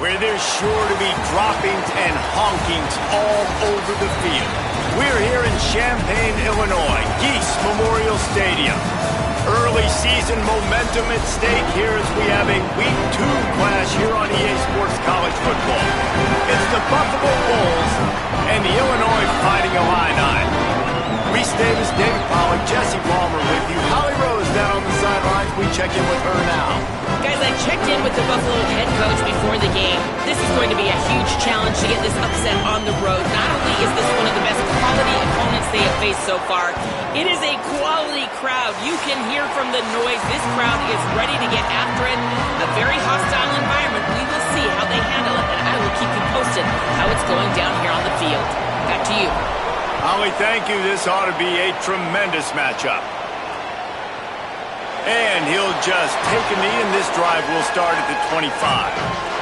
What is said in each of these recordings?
where there's sure to be droppings and honkings all over the field. We're here in Champaign, Illinois, Geese Memorial Stadium. Early season momentum at stake here as we have a Week 2 clash here on EA Sports College Football. It's the Buffalo Bulls and the Illinois Fighting Illini. Reese Davis, David Pollack, Jesse Palmer with you. Holly Rose down on the sidelines. We check in with her now. Guys, I checked in with the Buffalo head coach before the game. This is going to be a huge challenge to get this upset on the road. Not only is this one of the best quality opponents they have faced so far, it is a quality crowd. You can hear from the noise. This crowd is ready to get after it. A very hostile environment. We will see how they handle it, and I will keep you posted how it's going down here on the field. Back to you. Holly, thank you. This ought to be a tremendous matchup. And he'll just take a knee, and this drive will start at the 25.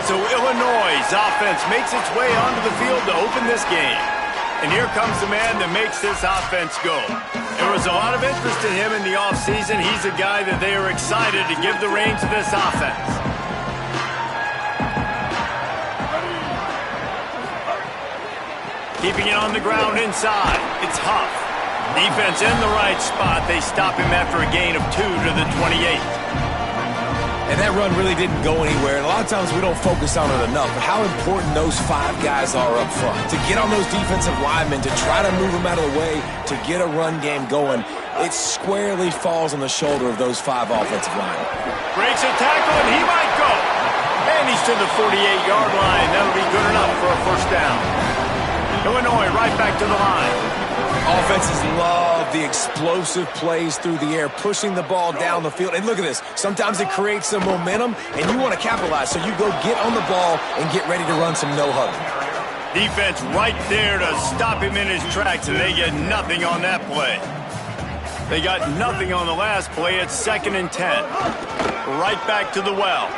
So Illinois' offense makes its way onto the field to open this game. And here comes the man that makes this offense go. There was a lot of interest in him in the offseason. He's a guy that they are excited to give the reins to this offense. Keeping it on the ground inside. It's Huff. Defense in the right spot. They stop him after a gain of 2 to the 28. And that run really didn't go anywhere. And a lot of times we don't focus on it enough. But how important those 5 guys are up front. To get on those defensive linemen, to try to move them out of the way, to get a run game going, it squarely falls on the shoulder of those 5 offensive linemen. Breaks a tackle, and he might go. And he's to the 48-yard line. That'll be good enough for a first down. Illinois right back to the line. Offenses love the explosive plays through the air, pushing the ball down the field. And look at this. Sometimes it creates some momentum, and you want to capitalize. So you go get on the ball and get ready to run some no-huddle. Defense right there to stop him in his tracks, and they get nothing on that play. They got nothing on the last play. It's 2nd and 10. Right back to the well.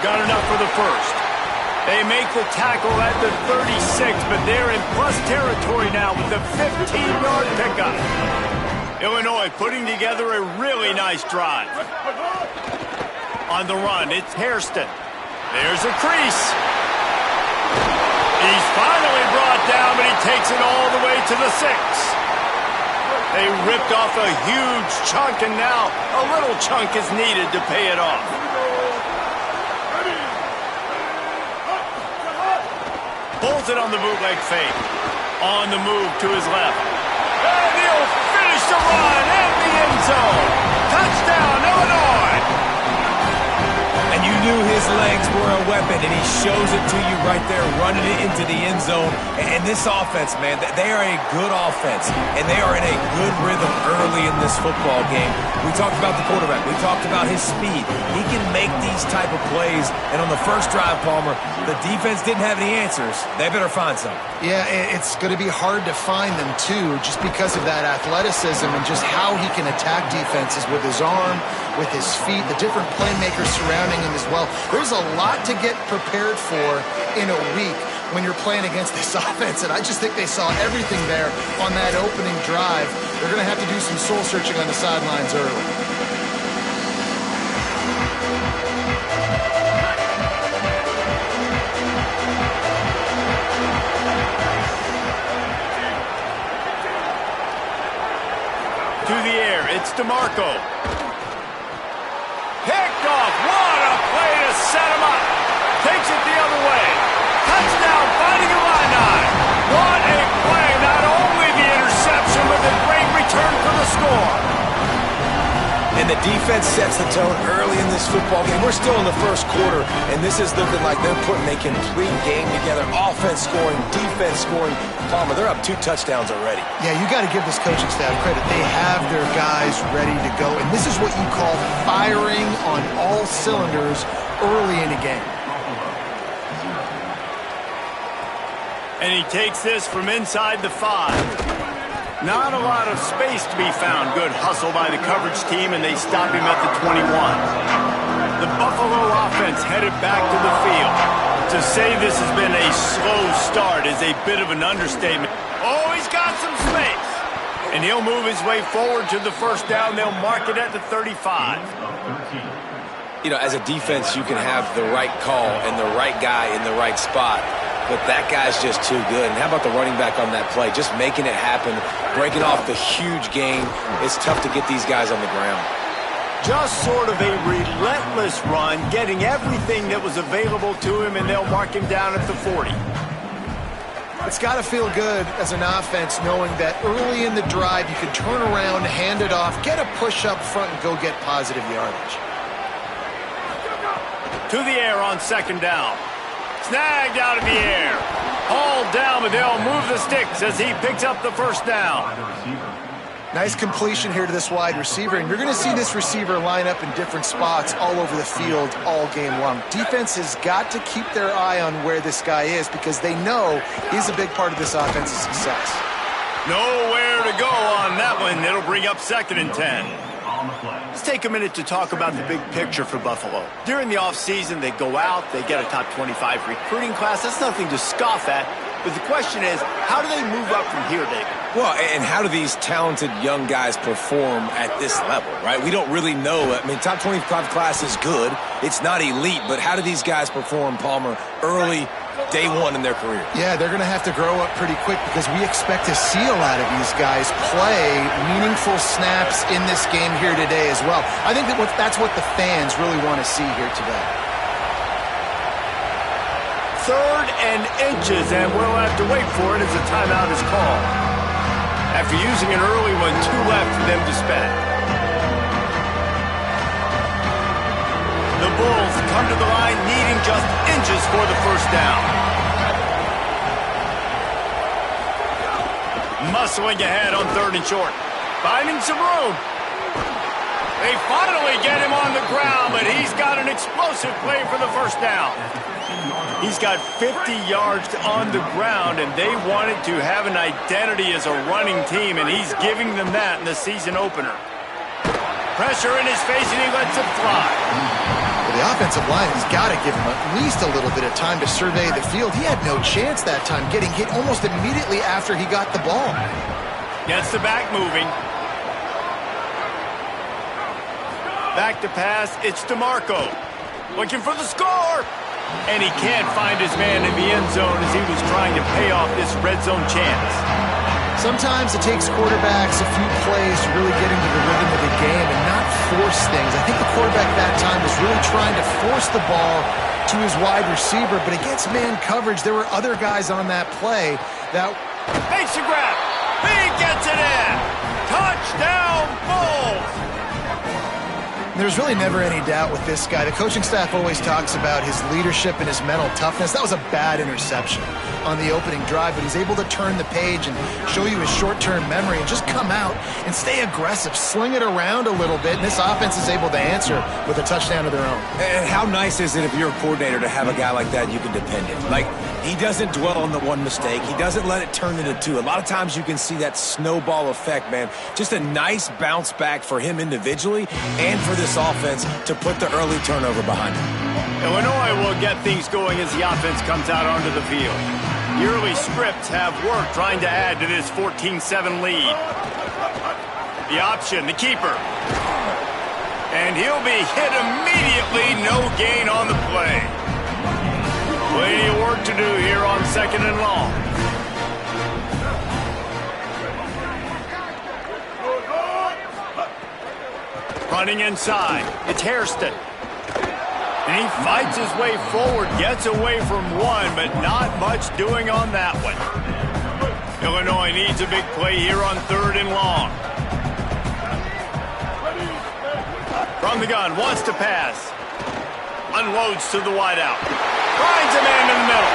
Got enough for the first. They make the tackle at the 36, but they're in plus territory now with the 15-yard pickup. Illinois putting together a really nice drive. On the run, it's Hairston. There's a crease. He's finally brought down, but he takes it all the way to the 6. They ripped off a huge chunk, and now a little chunk is needed to pay it off. Pulls it on the bootleg fake. On the move to his left. And he'll finish the run in the end zone. Touchdown, Illinois! And you knew his legs were a weapon, and he shows it to you right there, running it into the end zone. And this offense, man, they are a good offense, and they are in a good rhythm early in this football game. We talked about the quarterback. We talked about his speed. He can make these type of plays. And on the first drive, Palmer, the defense didn't have any answers. They better find some. Yeah, it's going to be hard to find them, too, just because of that athleticism and just how he can attack defenses with his arm, with his feet, the different playmakers surrounding him as well. There's a lot to get prepared for in a week when you're playing against this offense, and I just think they saw everything there on that opening drive. They're going to have to do some soul-searching on the sidelines early. To the air, it's DeMarco. Picked off. What a play to set him up. Takes it the other way. Touchdown, Fighting Illini. What a play. Not only the interception, but the great return for the score. And the defense sets the tone early in this football game. We're still in the first quarter, and this is looking like they're putting a complete game together. Offense scoring, defense scoring. Palmer, they're up 2 touchdowns already. Yeah, you got to give this coaching staff credit. They have their guys ready to go, and this is what you call firing on all cylinders early in a game. And he takes this from inside the 5. Not a lot of space to be found. Good hustle by the coverage team, and they stop him at the 21. The Buffalo offense headed back to the field. To say this has been a slow start is a bit of an understatement. Oh, he's got some space. And he'll move his way forward to the first down. They'll mark it at the 35. You know, as a defense, you can have the right call and the right guy in the right spot, but that guy's just too good. And how about the running back on that play? Just making it happen, breaking off the huge gain. It's tough to get these guys on the ground. Just sort of a relentless run, getting everything that was available to him, and they'll mark him down at the 40. It's got to feel good as an offense knowing that early in the drive you can turn around, hand it off, get a push up front, and go get positive yardage. To the air on second down. Snagged out of the air. Hauled down, but they'll move the sticks as he picks up the first down. Nice completion here to this wide receiver, and you're going to see this receiver line up in different spots all over the field all game long. Defense has got to keep their eye on where this guy is because they know he's a big part of this offense's success. Nowhere to go on that one. It'll bring up 2nd and 10. Let's take a minute to talk about the big picture for Buffalo. During the offseason, they go out, they get a top 25 recruiting class. That's nothing to scoff at. But the question is, how do they move up from here, David? Well, and how do these talented young guys perform at this level, right? We don't really know. I mean, top 25 class is good. It's not elite, but how do these guys perform, Palmer, early, day one in their career? Yeah, they're going to have to grow up pretty quick because we expect to see a lot of these guys play meaningful snaps in this game here today as well. I think that's what the fans really want to see here today. 3rd and inches, and we'll have to wait for it as a timeout is called. After using an early one, 2 left for them to spend. The Bulls come to the line needing just inches for the first down. Muscling ahead on 3rd and short. Finding some room. They finally get him on the ground, but he's got an explosive play for the first down. He's got 50 yards on the ground, and they wanted to have an identity as a running team, and he's giving them that in the season opener. Pressure in his face, and he lets it fly. Well, the offensive line has got to give him at least a little bit of time to survey the field. He had no chance that time, getting hit almost immediately after he got the ball. Gets the back moving. Back to pass, it's DeMarco. Looking for the score. And he can't find his man in the end zone as he was trying to pay off this red zone chance. Sometimes it takes quarterbacks a few plays to really get into the rhythm of the game and not force things. I think the quarterback that time was really trying to force the ball to his wide receiver, but against man coverage, there were other guys on that play that... Makes the grab. He gets it in. Touchdown, Bulls. There's really never any doubt with this guy. The coaching staff always talks about his leadership and his mental toughness. That was a bad interception on the opening drive, but he's able to turn the page and show you his short-term memory and just come out and stay aggressive, sling it around a little bit, and this offense is able to answer with a touchdown of their own. And how nice is it if you're a coordinator to have a guy like that you can depend on? Like, he doesn't dwell on the one mistake. He doesn't let it turn into two. A lot of times you can see that snowball effect, man. Just a nice bounce back for him individually and for this offense to put the early turnover behind him. Illinois will get things going as the offense comes out onto the field. The early scripts have worked trying to add to this 14-7 lead. The option, the keeper. And he'll be hit immediately, no gain on the play. Plenty of work to do here on 2nd and long. Running inside, it's Hairston. And he fights his way forward, gets away from one, but not much doing on that one. Illinois needs a big play here on 3rd and long. From the gun, wants to pass. Unloads to the wideout. Finds a man in the middle.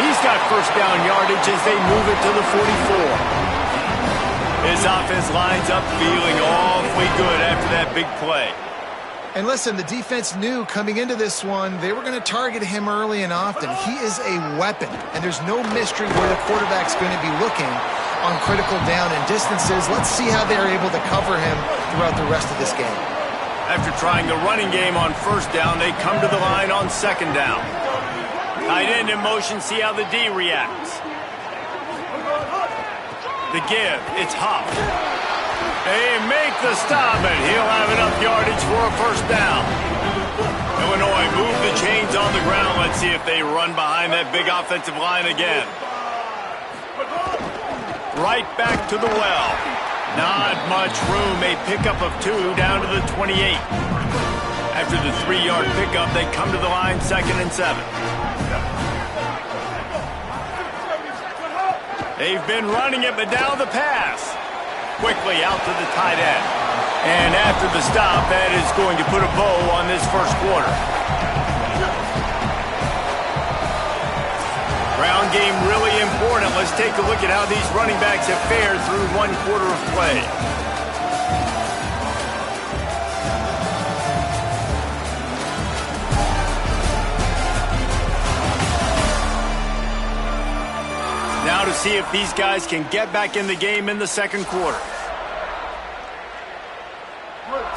He's got first down yardage as they move it to the 44. His offense lines up feeling awfully good after that big play. And listen, the defense knew coming into this one, they were going to target him early and often. He is a weapon, and there's no mystery where the quarterback's going to be looking on critical down and distances. Let's see how they're able to cover him throughout the rest of this game. After trying the running game on first down, they come to the line on 2nd down. Tight end in motion, see how the D reacts. The give, it's Huff. They make the stop, and he'll have enough yardage for a first down. Illinois move the chains on the ground. Let's see if they run behind that big offensive line again. Right back to the well. Not much room. A pickup of 2 down to the 28. After the 3-yard pickup, they come to the line 2nd and 7. They've been running it, but now the pass. Quickly out to the tight end. And after the stop, that is going to put a bow on this first quarter. Ground game really important. Let's take a look at how these running backs have fared through 1 quarter of play. Now to see if these guys can get back in the game in the second quarter.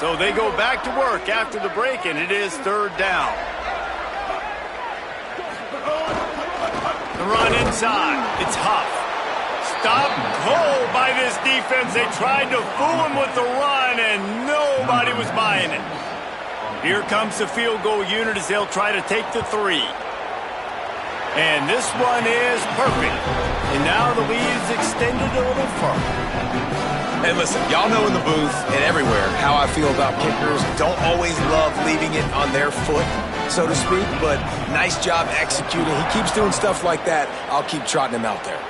So they go back to work after the break, and it is 3rd down. The run inside. It's Huff. Stopped cold by this defense. They tried to fool him with the run, and nobody was buying it. Here comes the field goal unit as they'll try to take the 3. And this one is perfect. And now the lead is extended a little further. And listen, y'all know in the booth and everywhere how I feel about kickers. Don't always love leaving it on their foot, so to speak, but nice job executing. He keeps doing stuff like that. I'll keep trotting him out there.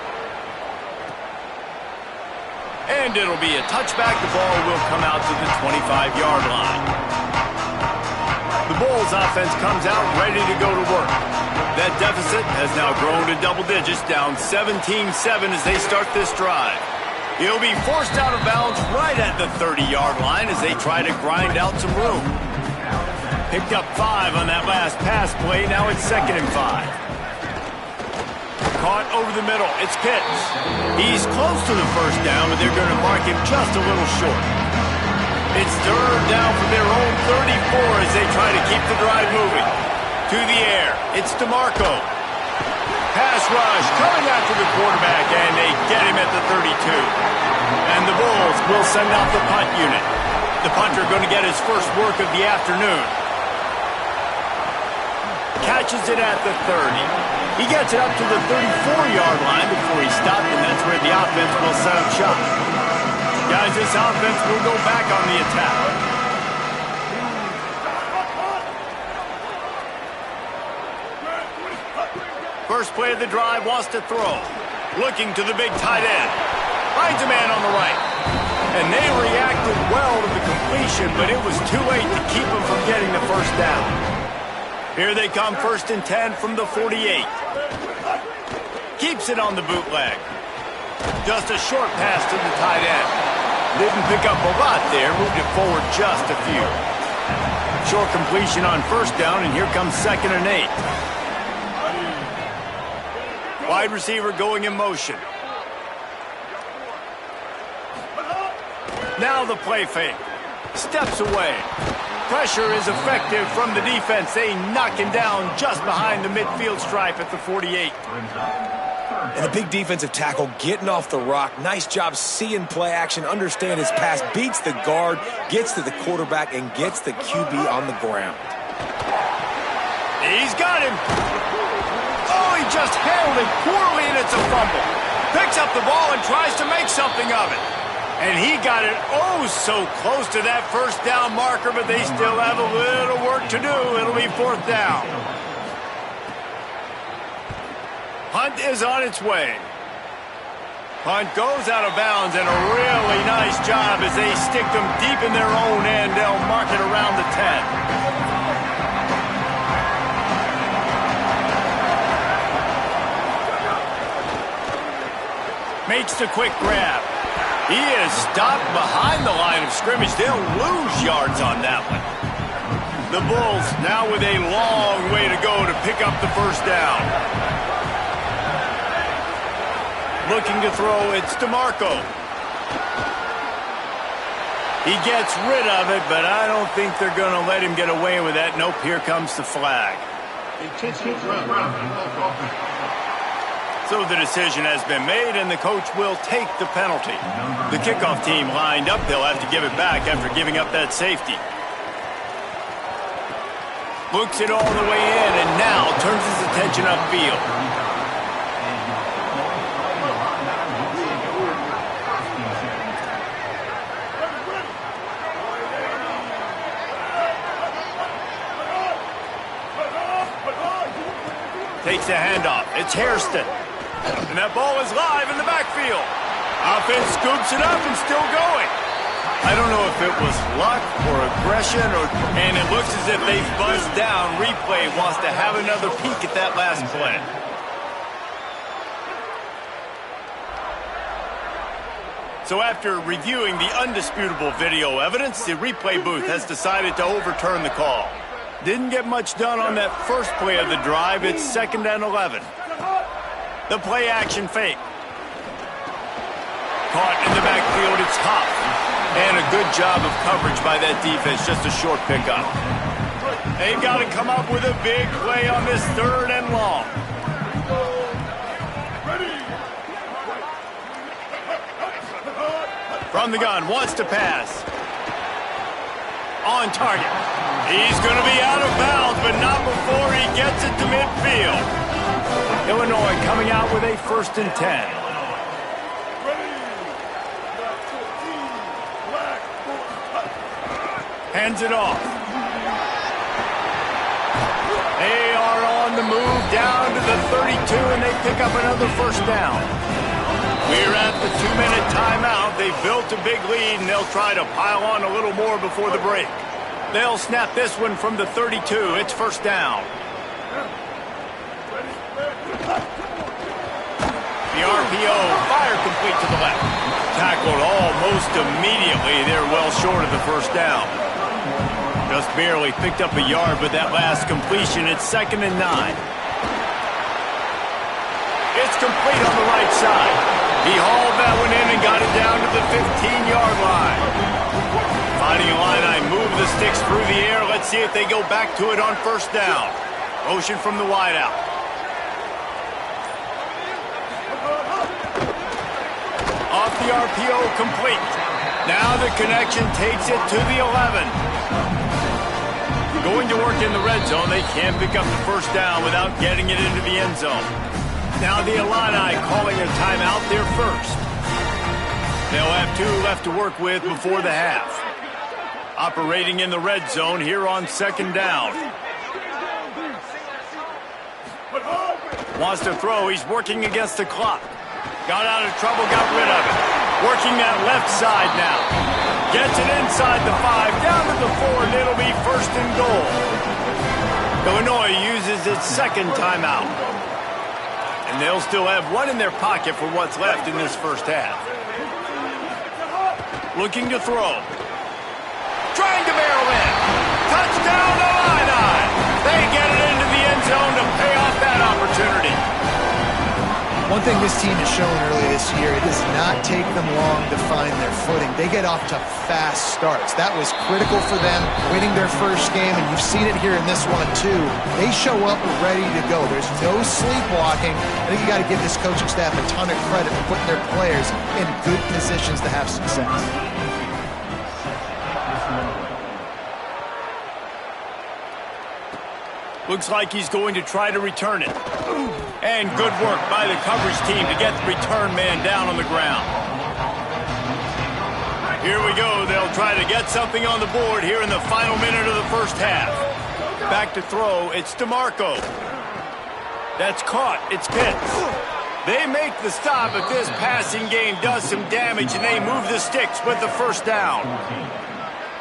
And it'll be a touchback. The ball will come out to the 25-yard line. The Bulls offense comes out ready to go to work. That deficit has now grown to double digits, down 17-7 as they start this drive. He'll be forced out of bounds right at the 30-yard line as they try to grind out some room. Picked up 5 on that last pass play. Now it's 2nd and 5. Caught over the middle. It's Pitts. He's close to the first down, but they're going to mark him just a little short. It's 3rd down from their own 34 as they try to keep the drive moving. To the air. It's DeMarco. Pass rush coming after the quarterback, and they get him at the 32. And the Bulls will send out the punt unit. The punter going to get his first work of the afternoon. Catches it at the 30. He gets it up to the 34-yard line before he stopped, and that's where the offense will set up shop. Guys, this offense will go back on the attack. First play of the drive, wants to throw. Looking to the big tight end. Finds a man on the right. And they reacted well to the completion, but it was too late to keep him from getting the first down. Here they come, 1st and 10 from the 48. Keeps it on the bootleg. Just a short pass to the tight end. Didn't pick up a lot there, moved it forward just a few. Short completion on 1st down, and here comes 2nd and 8. Wide receiver going in motion. Now the play fake. Steps away. Pressure is effective from the defense. They knock him down just behind the midfield stripe at the 48. And a big defensive tackle getting off the rock. Nice job seeing play action, understand his pass, beats the guard, gets to the quarterback, and gets the QB on the ground. He's got him. Oh, he just handled it poorly, and it's a fumble. Picks up the ball and tries to make something of it. And he got it oh so close to that first down marker, but they still have a little work to do. It'll be 4th down. Punt is on its way. Punt goes out of bounds, and a really nice job as they stick them deep in their own end. They'll mark it around the 10. Makes the quick grab. He is stopped behind the line of scrimmage. They'll lose yards on that one. The Bulls now with a long way to go to pick up the first down. Looking to throw, it's DeMarco. He gets rid of it, but I don't think they're going to let him get away with that. Nope, here comes the flag. So the decision has been made, and the coach will take the penalty. The kickoff team lined up. They'll have to give it back after giving up that safety. Looks it all the way in and now turns his attention upfield. Takes the handoff. It's Hairston. And that ball is live in the backfield. Offense scoops it up and still going. I don't know if it was luck or aggression, and it looks as if they buzzed down. Replay wants to have another peek at that last play. So after reviewing the undisputable video evidence, the replay booth has decided to overturn the call. Didn't get much done on that first play of the drive. It's 2nd and 11. The play action fake. Caught in the backfield, it's Huff. And a good job of coverage by that defense, just a short pickup. They've got to come up with a big play on this 3rd and long. From the gun, wants to pass. On target. He's going to be out of bounds, but not before he gets it to midfield. Illinois coming out with a 1st and 10. Hands it off. They are on the move down to the 32, and they pick up another 1st down. We're at the 2-minute timeout. They've built a big lead, and they'll try to pile on a little more before the break. They'll snap this one from the 32. It's 1st down. The RPO, fire complete to the left. Tackled almost immediately. They're well short of the 1st down. Just barely picked up a yard with that last completion. It's 2nd and 9. It's complete on the right side. He hauled that one in and got it down to the 15-yard line. Fighting Illini, move the sticks through the air. Let's see if they go back to it on 1st down. Motion from the wideout. Off the RPO, complete. Now the connection takes it to the 11. Going to work in the red zone. They can't pick up the 1st down without getting it into the end zone. Now the Illini calling a timeout there first. They'll have 2 left to work with before the half. Operating in the red zone here on 2nd down. Wants to throw. He's working against the clock. Got out of trouble, got rid of it. Working that left side now. Gets it inside the 5, down to the 4, and it'll be 1st and goal. Illinois uses its 2nd timeout. And they'll still have 1 in their pocket for what's left in this 1st half. Looking to throw. Trying to barrel in. Touchdown, Illini! They get it into the end zone to pay off that opportunity. One thing this team has shown early this year, it does not take them long to find their footing. They get off to fast starts. That was critical for them, winning their 1st game, and you've seen it here in this one too. They show up ready to go. There's no sleepwalking. I think you got to give this coaching staff a ton of credit for putting their players in good positions to have success. Looks like he's going to try to return it. And good work by the coverage team to get the return man down on the ground. Here we go. They'll try to get something on the board here in the final minute of the 1st half. Back to throw. It's DeMarco. That's caught. It's Pitts. They make the stop, but this passing game does some damage, and they move the sticks with the 1st down.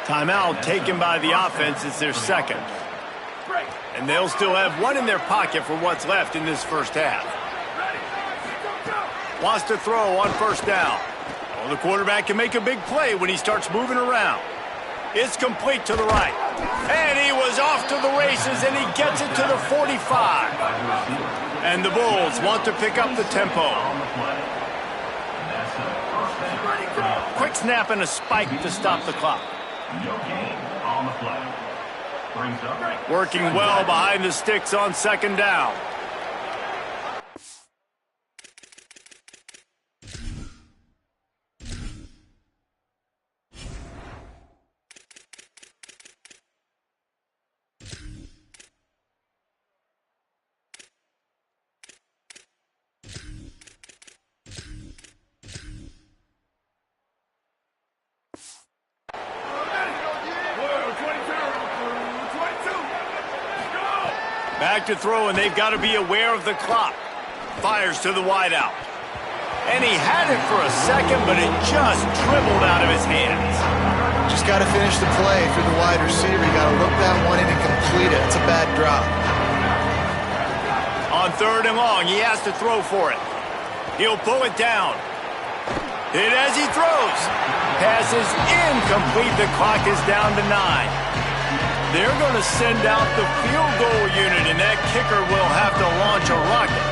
Timeout taken by the offense. It's their 2nd. And they'll still have 1 in their pocket for what's left in this 1st half. Wants to throw on 1st down. Well, the quarterback can make a big play when he starts moving around. It's complete to the right. And he was off to the races, and he gets it to the 45. And the Bulls want to pick up the tempo. Quick snap and a spike to stop the clock. Working well behind the sticks on 2nd down. to throw, and they've got to be aware of the clock. Fires to the wideout. And he had it for a second, but it just dribbled out of his hands. Just got to finish the play through the wide receiver. You got to look that one in and complete it. It's a bad drop. On 3rd and long, he has to throw for it. He'll pull it down. Hit as he throws. Pass is incomplete. The clock is down to 9. They're going to send out the field goal unit, and that kicker will have to launch a rocket.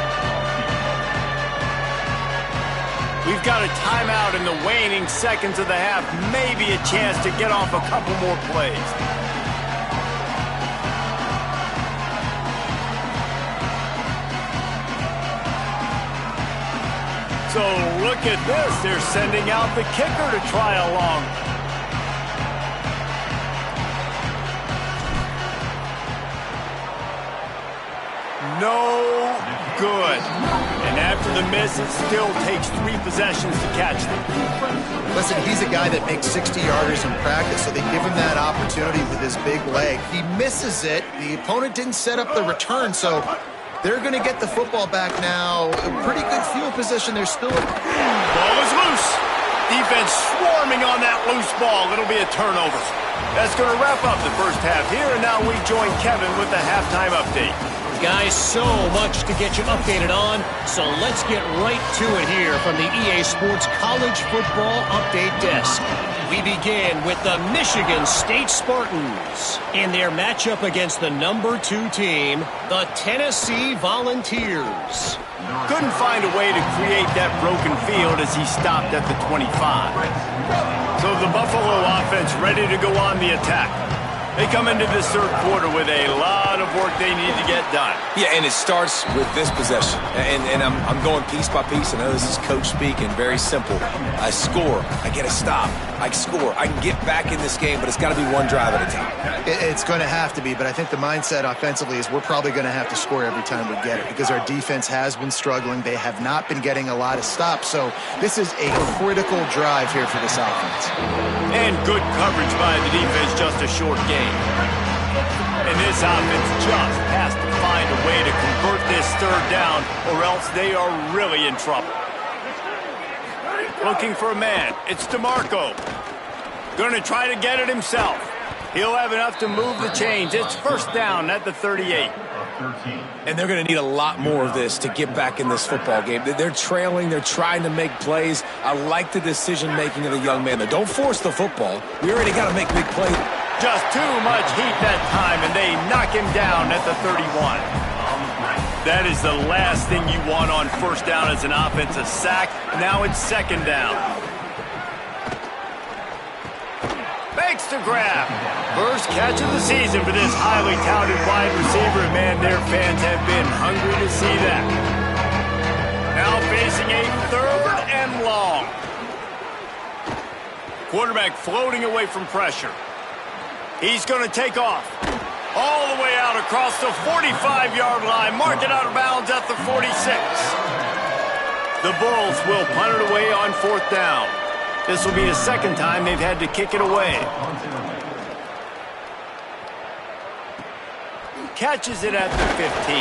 We've got a timeout in the waning seconds of the half. Maybe a chance to get off a couple more plays. So look at this. They're sending out the kicker to try a long. No good. And after the miss, it still takes 3 possessions to catch them. Listen, he's a guy that makes 60-yarders in practice, so they give him that opportunity with his big leg. He misses it. The opponent didn't set up the return, so they're going to get the football back now. A pretty good field position. There's still a... Ball is loose. Defense swarming on that loose ball. It'll be a turnover. That's going to wrap up the first half here, and now we join Kevin with the halftime update. Guys, so much to get you updated on, so let's get right to it here from the EA Sports College Football Update Desk. We begin with the Michigan State Spartans in their matchup against the number 2 team, the Tennessee Volunteers. Couldn't find a way to create that broken field as he stopped at the 25. So the Buffalo offense ready to go on the attack. They come into this 3rd quarter with a lot of work they need to get done. Yeah, and it starts with this possession. And I'm going piece by piece. I know this is coach speaking, very simple. I score, I get a stop, I score. I can get back in this game, but it's got to be one drive at a time. It's going to have to be, but I think the mindset offensively is we're probably going to have to score every time we get it because our defense has been struggling. They have not been getting a lot of stops, so this is a critical drive here for this offense. And good coverage by the defense, just a short game. And this offense just has to find a way to convert this 3rd down, or else they are really in trouble. Looking for a man. It's DeMarco. Going to try to get it himself. He'll have enough to move the chains. It's 1st down at the 38. And they're going to need a lot more of this to get back in this football game. They're trailing. They're trying to make plays. I like the decision-making of the young man. Don't force the football. We already got to make big plays. Just too much heat that time, and they knock him down at the 31. That is the last thing you want on 1st down as an offensive sack. Now it's 2nd down. Makes the grab. First catch of the season for this highly touted wide receiver. Man, their fans have been hungry to see that. Now facing a 3rd and long. Quarterback floating away from pressure. He's going to take off. All the way out across the 45-yard line. Mark it out of bounds at the 46. The Bulls will punt it away on 4th down. This will be the 2nd time they've had to kick it away. Catches it at the 15.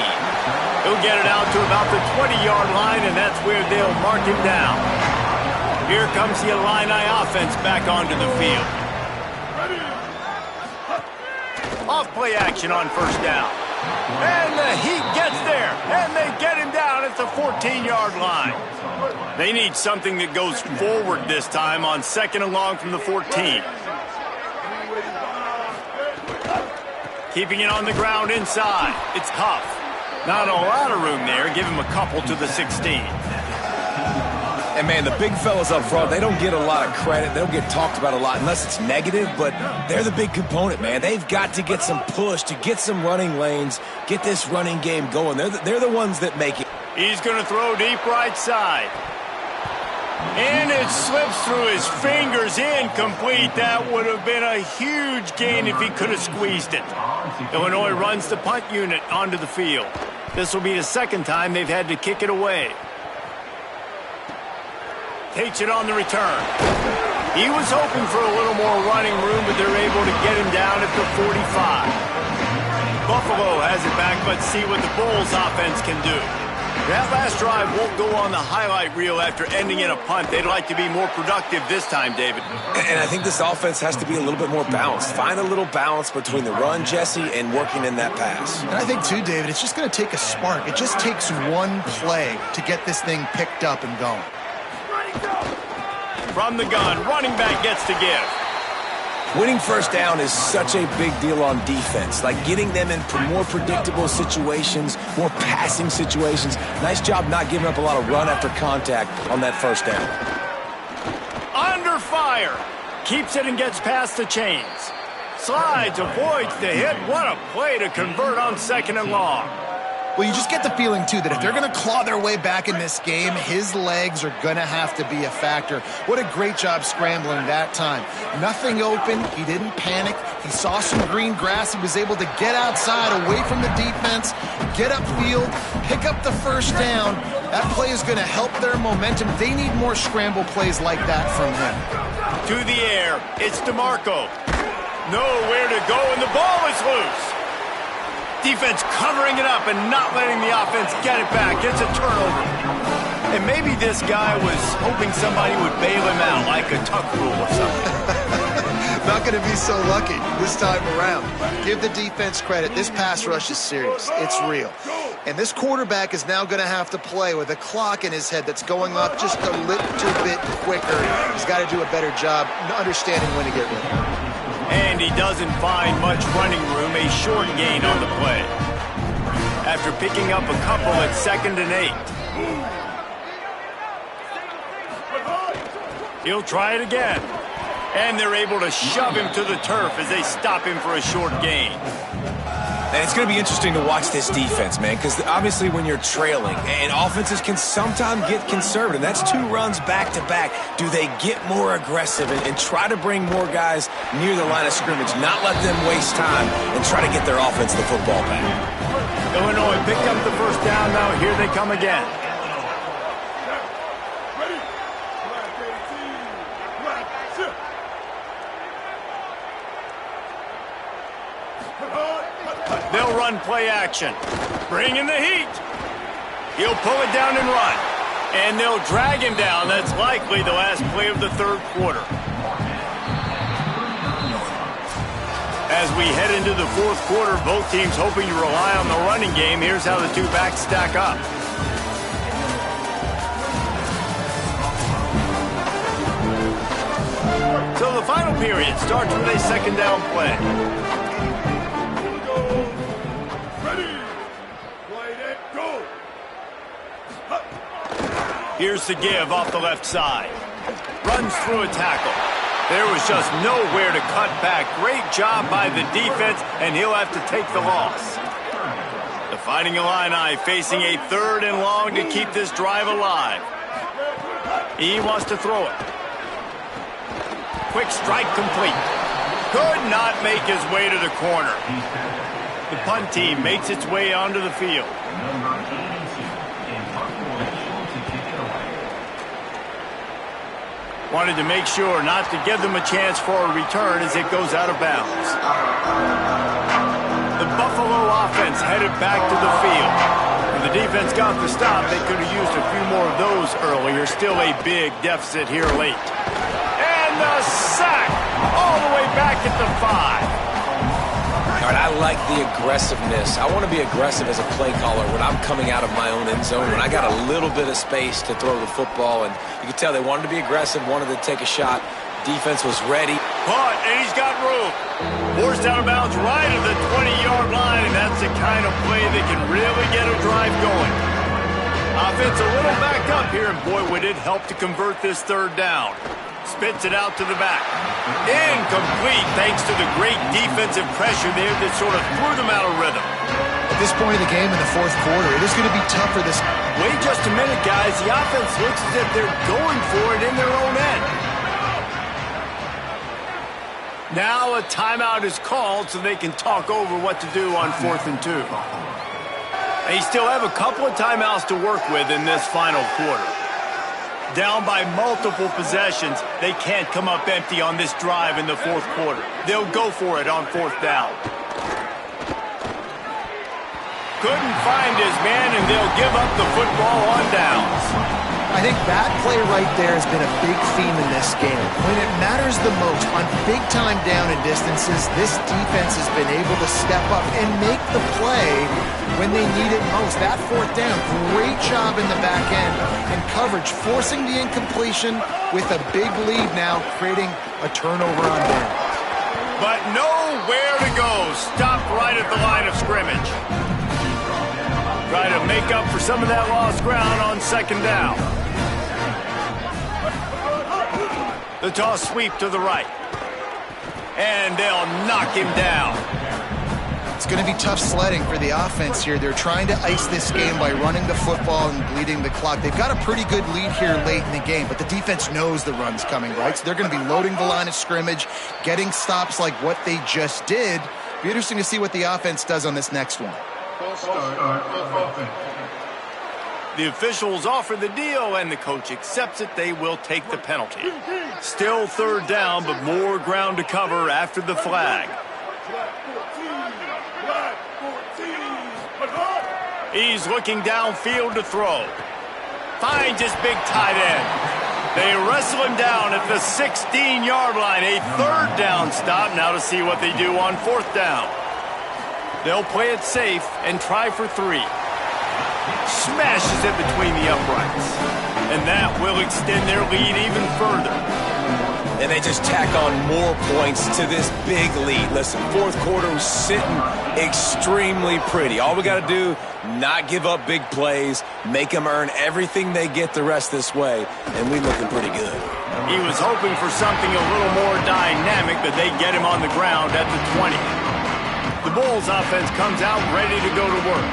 He'll get it out to about the 20-yard line, and that's where they'll mark him down. Here comes the Illini offense back onto the field. Off play action on 1st down. And the Heat gets there, and they get him down at the 14-yard line. They need something that goes forward this time on 2nd and long from the 14. Keeping it on the ground inside. It's Huff. Not a lot of room there. Give him a couple to the 16. And, man, the big fellas up front, they don't get a lot of credit. They don't get talked about a lot unless it's negative, but they're the big component, man. They've got to get some push, to get some running lanes, get this running game going. They're the ones that make it. He's going to throw deep right side. And it slips through his fingers, incomplete. That would have been a huge gain if he could have squeezed it. Illinois runs the punt unit onto the field. This will be the 2nd time they've had to kick it away. Takes it on the return. He was hoping for a little more running room, but they're able to get him down at the 45. Buffalo has it back. Let's see what the Bulls offense can do. That last drive won't go on the highlight reel after ending in a punt. They'd like to be more productive this time, David. And I think this offense has to be a little bit more balanced. Find a little balance between the run, Jesse, and working in that pass. And I think, too, David, it's just going to take a spark. It just takes one play to get this thing picked up and going. From the gun, running back gets to give. Winning first down is such a big deal on defense, like getting them in more predictable situations, more passing situations. Nice job not giving up a lot of run after contact on that first down. Under fire. Keeps it and gets past the chains. Slides, avoids the hit. What a play to convert on 2nd and long. Well, you just get the feeling, too, that if they're going to claw their way back in this game, his legs are going to have to be a factor. What a great job scrambling that time. Nothing open. He didn't panic. He saw some green grass. He was able to get outside, away from the defense, get upfield, pick up the first down. That play is going to help their momentum. They need more scramble plays like that from him. To the air. It's DeMarco. Nowhere to go, and the ball is loose. Defense covering it up and not letting the offense get it back. It's a turnover. And maybe this guy was hoping somebody would bail him out like a tuck rule or something. Not going to be so lucky this time around. Give the defense credit. This pass rush is serious. It's real. And this quarterback is now going to have to play with a clock in his head that's going up just a little bit quicker. He's got to do a better job understanding when to get rid of it. And he doesn't find much running room, a short gain on the play. After picking up a couple at 2nd and 8. He'll try it again. And they're able to shove him to the turf as they stop him for a short gain. And it's going to be interesting to watch this defense, man, because obviously when you're trailing, and offenses can sometimes get conservative. That's 2 runs back-to-back. Do they get more aggressive and try to bring more guys near the line of scrimmage, not let them waste time, and try to get their offense the football back? Illinois picked up the first down. Now here they come again. They'll run play action. Bring in the heat. He'll pull it down and run. And they'll drag him down. That's likely the last play of the 3rd quarter. As we head into the 4th quarter, both teams hoping to rely on the running game. Here's how the 2 backs stack up. So the final period starts with a 2nd down play. Here's the give off the left side. Runs through a tackle. There was just nowhere to cut back. Great job by the defense, and he'll have to take the loss. The Fighting Illini facing a 3rd and long to keep this drive alive. He wants to throw it. Quick strike complete. Could not make his way to the corner. The punt team makes its way onto the field. Wanted to make sure not to give them a chance for a return as it goes out of bounds. The Buffalo offense headed back to the field. When the defense got the stop, they could have used a few more of those earlier. Still a big deficit here late. And the sack all the way back at the 5. All right, I like the aggressiveness. I want to be aggressive as a play caller when I'm coming out of my own end zone, when I got a little bit of space to throw the football, and you could tell they wanted to be aggressive, wanted to take a shot. Defense was ready. Caught, and he's got room. Forced out of bounds right at the 20-yard line, and that's the kind of play that can really get a drive going. Offense a little back up here, and boy, would it help to convert this 3rd down. Spits it out to the back. Incomplete thanks to the great defensive pressure there that sort of threw them out of rhythm. At this point in the game in the 4th quarter, it is going to be tough for this. Wait just a minute, guys. The offense looks as if they're going for it in their own end. Now a timeout is called so they can talk over what to do on 4th and 2. They still have a couple of timeouts to work with in this final quarter. Down by multiple possessions, they can't come up empty on this drive in the 4th quarter. They'll go for it on 4th down. couldn't find his man, and they'll give up the football on downs. I think that play right there has been a big theme in this game. When it matters the most, on big-time down and distances, this defense has been able to step up and make the play when they need it most. That fourth down, great job in the back end and coverage, forcing the incompletion with a big lead now, creating a turnover on downs. But nowhere to go. Stopped right at the line of scrimmage. Try to make up for some of that lost ground on second down. The toss sweep to the right. And they'll knock him down. It's going to be tough sledding for the offense here. They're trying to ice this game by running the football and bleeding the clock. They've got a pretty good lead here late in the game, but the defense knows the run's coming, right? So they're going to be loading the line of scrimmage, getting stops like what they just did. Be interesting to see what the offense does on this next one. The officials offer the deal, and the coach accepts it. They will take the penalty. Still third down, but more ground to cover after the flag. He's looking downfield to throw. Finds his big tight end. They wrestle him down at the 16-yard line. A third down stop now to see what they do on fourth down. They'll play it safe and try for 3. Smashes it between the uprights. And that will extend their lead even further. And they just tack on more points to this big lead. Listen, fourth quarter was sitting extremely pretty. All we got to do, not give up big plays, make them earn everything they get the rest this way, and we're looking pretty good. He was hoping for something a little more dynamic, but they get him on the ground at the 20. The Bulls offense comes out ready to go to work.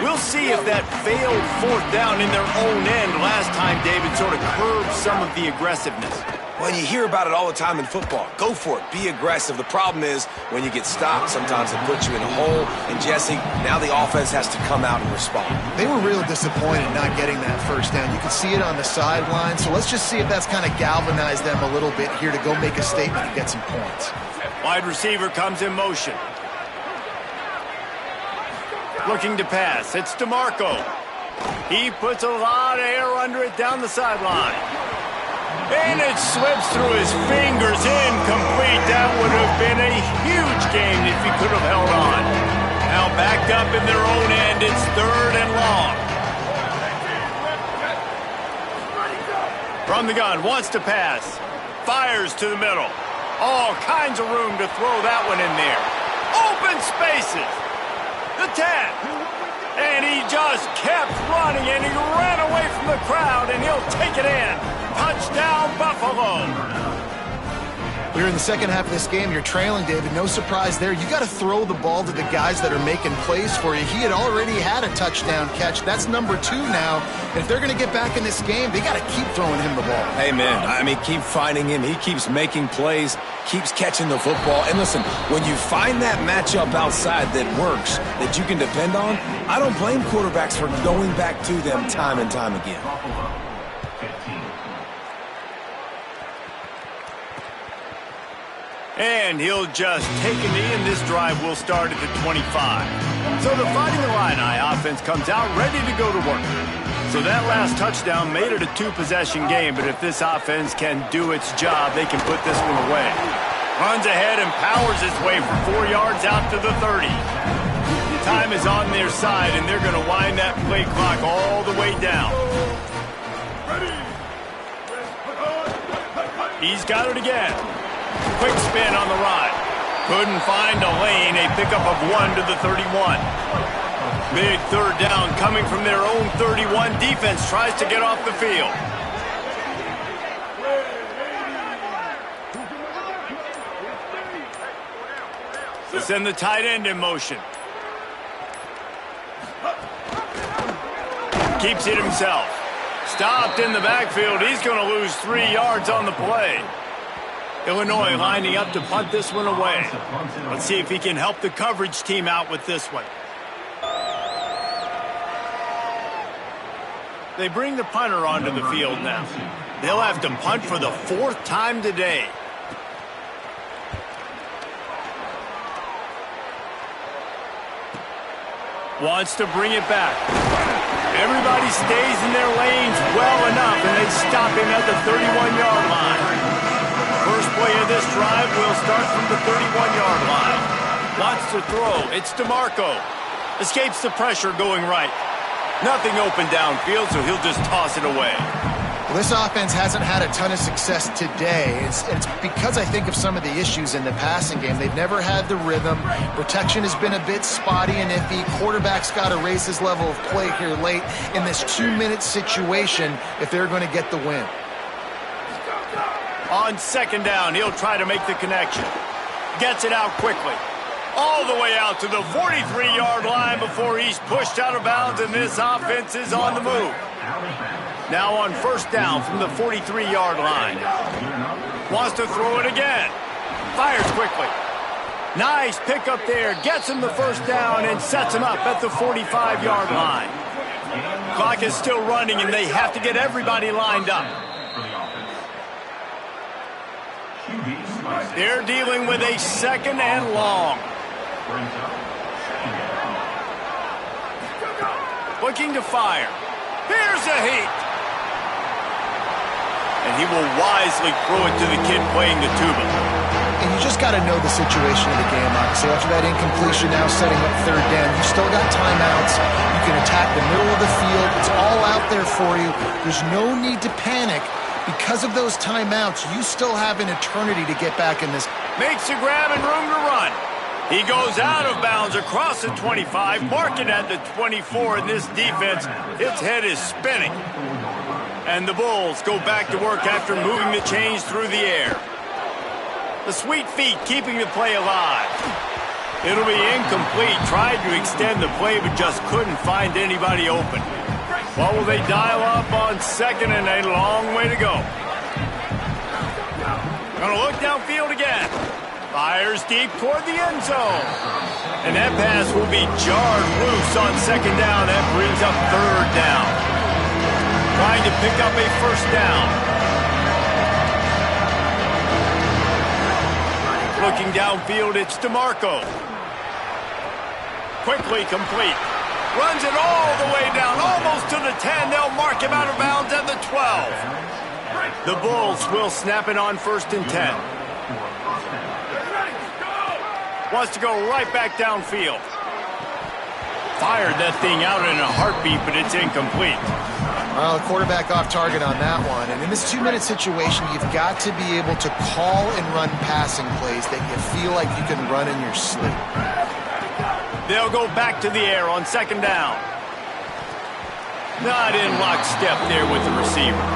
We'll see if that failed fourth down in their own end last time, David, sort of curbed some of the aggressiveness. Well, you hear about it all the time in football. Go for it. Be aggressive. The problem is when you get stopped, sometimes it puts you in a hole. And, Jesse, now the offense has to come out and respond. They were real disappointed not getting that first down. You could see it on the sideline. So let's just see if that's kind of galvanized them a little bit here to go make a statement and get some points. Wide receiver comes in motion. Looking to pass. It's DeMarco. He puts a lot of air under it down the sideline. And it slips through his fingers, incomplete. That would have been a huge game if he could have held on. Now backed up in their own end, it's third and long. From the gun, wants to pass. Fires to the middle. All kinds of room to throw that one in there. Open spaces. The 10. And he just kept running, and he ran away from the crowd, and he'll take it in. Touchdown, Buffalo. We're in the second half of this game. You're trailing, David. No surprise there. You got to throw the ball to the guys that are making plays for you. He had already had a touchdown catch. That's number 2 now. And if they're going to get back in this game, they got to keep throwing him the ball. Amen. I mean, keep finding him. He keeps making plays, keeps catching the football. And listen, when you find that matchup outside that works, that you can depend on, I don't blame quarterbacks for going back to them time and time again. And he'll just take a knee, and this drive will start at the 25. So the Fighting Illini offense comes out ready to go to work. So that last touchdown made it a 2-possession game, but if this offense can do its job, they can put this one away. Runs ahead and powers his way for 4 yards out to the 30. Time is on their side, and they're going to wind that play clock all the way down. He's got it again. Quick spin on the run. Couldn't find a lane. A pickup of 1 to the 31. Big third down coming from their own 31. Defense tries to get off the field. So send the tight end in motion. Keeps it himself. Stopped in the backfield. He's going to lose 3 yards on the play. Illinois lining up to punt this one away. Let's see if he can help the coverage team out with this one. They bring the punter onto the field now. They'll have to punt for the 4th time today. Wants to bring it back. Everybody stays in their lanes well enough, and they stop him at the 31-yard line. First play of this drive will start from the 31-yard line. Wants to throw. It's DeMarco. Escapes the pressure going right. Nothing open downfield, so he'll just toss it away. Well, this offense hasn't had a ton of success today. It's because I think of some of the issues in the passing game. They've never had the rhythm. Protection has been a bit spotty and iffy. Quarterback's got to raise his level of play here late in this 2-minute situation if they're going to get the win. On second down, he'll try to make the connection. Gets it out quickly. All the way out to the 43-yard line before he's pushed out of bounds, and this offense is on the move. Now on first down from the 43-yard line. Wants to throw it again. Fires quickly. Nice pickup there. Gets him the first down and sets him up at the 45-yard line. Clock is still running, and they have to get everybody lined up. They're dealing with a second and long. Looking to fire. Here's a heat. And he will wisely throw it to the kid playing the tuba. And you just got to know the situation of the game, obviously. After that incompletion, now setting up third down, you still got timeouts. You can attack the middle of the field. It's all out there for you. There's no need to panic. Because of those timeouts, you still have an eternity to get back in this. Makes a grab and room to run. He goes out of bounds across the 25, marking at the 24, and this defense, its head is spinning. And the Bulls go back to work after moving the chains through the air. The sweet feet keeping the play alive. It'll be incomplete. Tried to extend the play, but just couldn't find anybody open. What will they dial up on second, and a long way to go. Gonna look downfield again. Fires deep toward the end zone. And that pass will be jarred loose on second down. That brings up third down. Trying to pick up a first down. Looking downfield, it's DeMarco. Quickly complete. Runs it all the way down, almost to the 10. They'll mark him out of bounds at the 12. The Bulls will snap it on first and 10. Wants to go right back downfield. Fired that thing out in a heartbeat, but it's incomplete. Well, the quarterback off target on that one. And in this 2-minute situation, you've got to be able to call and run passing plays that you feel like you can run in your sleep. They'll go back to the air on second down. Not in lockstep there with the receiver.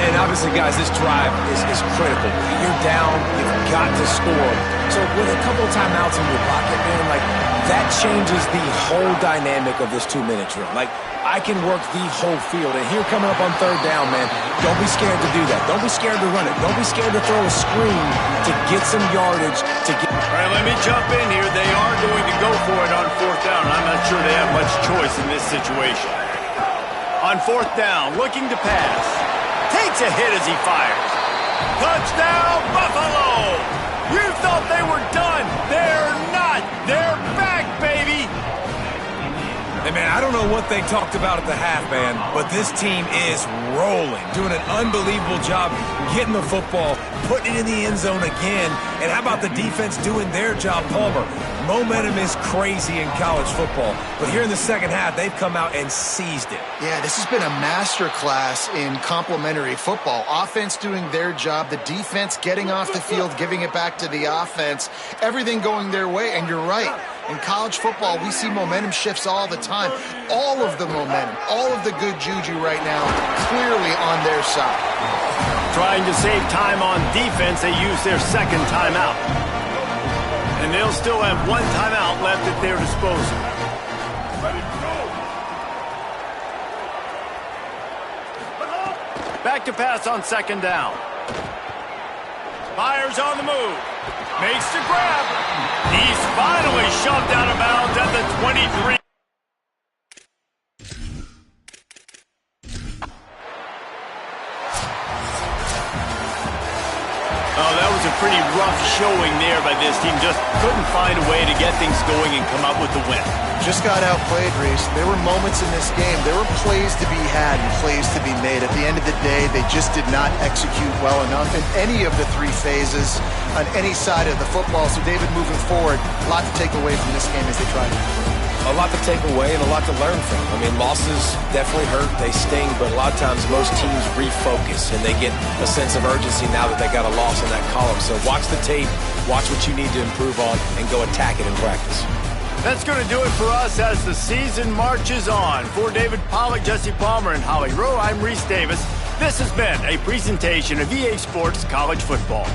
And obviously, guys, this drive is critical. You're down, you've got to score. So with a couple of timeouts in your pocket, man, like, that changes the whole dynamic of this 2-minute drill. Like, I can work the whole field. And here coming up on third down, man, don't be scared to do that. Don't be scared to run it. Don't be scared to throw a screen to get some yardage. All right, let me jump in here. They are going to go for it on fourth down. I'm not sure they have much choice in this situation. On fourth down, looking to pass. Takes a hit as he fires. Touchdown, Buffalo! You thought they were done. They're not. They're back, baby. Hey, man, I don't know what they talked about at the half, man, but this team is rolling, doing an unbelievable job getting the football, putting it in the end zone again. And how about the defense doing their job, Palmer? Momentum is crazy in college football, but here in the second half, they've come out and seized it. Yeah, this has been a masterclass in complementary football. Offense doing their job, the defense getting off the field, giving it back to the offense, everything going their way. And you're right. In college football, we see momentum shifts all the time. All of the momentum, all of the good juju right now, clearly on their side. Trying to save time on defense, they use their second timeout. And they'll still have one timeout left at their disposal. Back to pass on second down. Fires on the move. Makes the grab. He's finally shoved out of bounds at the 23. Oh, that was was a pretty rough showing there by this team. Just couldn't find a way to get things going and come up with the win. Just got outplayed, Reese. There were moments in this game. There were plays to be had and plays to be made. At the end of the day, they just did not execute well enough in any of the three phases on any side of the football. So, David, moving forward, a lot to take away from this game as they try to improve. A lot to take away and a lot to learn from. I mean, losses definitely hurt, they sting, but a lot of times most teams refocus and they get a sense of urgency now that they got a loss in that column. So watch the tape, watch what you need to improve on, and go attack it in practice. That's going to do it for us as the season marches on. For David Pollack, Jesse Palmer, and Holly Rowe, I'm Reese Davis. This has been a presentation of EA Sports College Football.